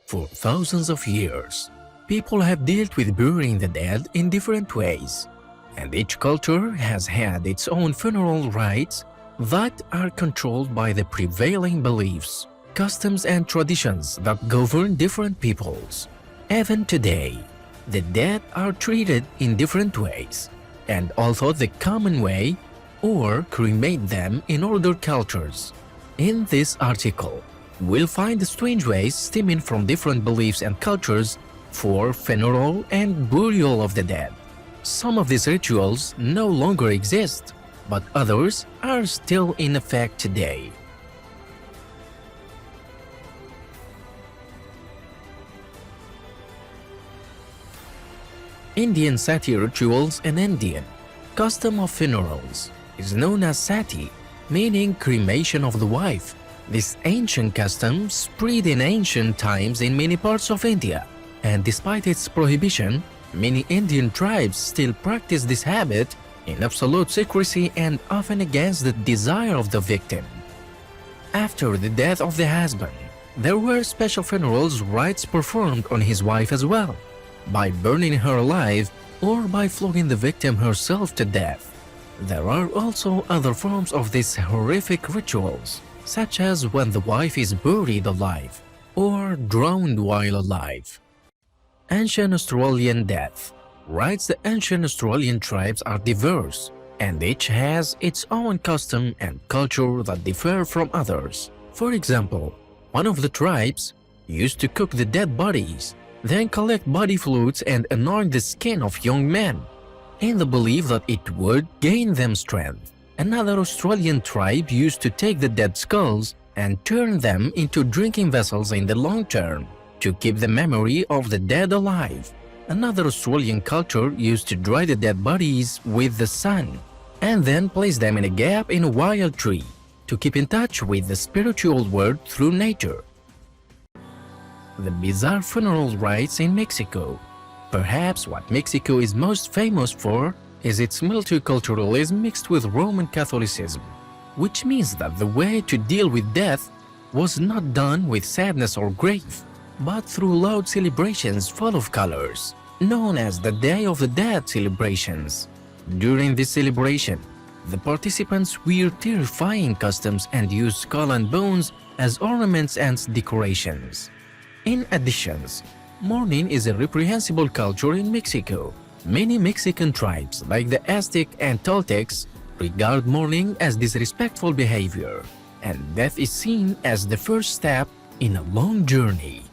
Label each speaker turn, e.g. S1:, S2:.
S1: For thousands of years, people have dealt with burying the dead in different ways, and each culture has had its own funeral rites that are controlled by the prevailing beliefs, customs and traditions that govern different peoples. Even today, the dead are treated in different ways, and although the common way or cremate them in other cultures. In this article, we'll find the strange ways stemming from different beliefs and cultures for funeral and burial of the dead. Some of these rituals no longer exist, but others are still in effect today. Indian seti rituals in Indian custom of funerals is known as seti, meaning cremation of the wife. This ancient custom spread in ancient times in many parts of India, and despite its prohibition, many Indian tribes still practice this habit in absolute secrecy and often against the desire of the victim. After the death of the husband, there were special funerals rites performed on his wife as well, by burning her alive or by flogging the victim herself to death. There are also other forms of these horrific rituals, such as when the wife is buried alive or drowned while alive. Ancient Australian death rites. The ancient Australian tribes are diverse, and each has its own custom and culture that differ from others. For example, one of the tribes used to cook the dead bodies, then collect body fluids and anoint the skin of young men, in the belief that it would gain them strength. Another Australian tribe used to take the dead skulls and turn them into drinking vessels in the long term, to keep the memory of the dead alive. Another Australian culture used to dry the dead bodies with the sun, and then place them in a gap in a wild tree, to keep in touch with the spiritual world through nature. The bizarre funeral rites in Mexico. Perhaps what Mexico is most famous for is its multiculturalism mixed with Roman Catholicism, which means that the way to deal with death was not done with sadness or grief, but through loud celebrations full of colors, known as the Day of the Dead celebrations. During this celebration, the participants wear terrifying costumes and use skull and bones as ornaments and decorations. In addition, mourning is a reprehensible culture in Mexico. Many Mexican tribes, like the Aztec and Toltecs, regard mourning as disrespectful behavior, and death is seen as the first step in a long journey.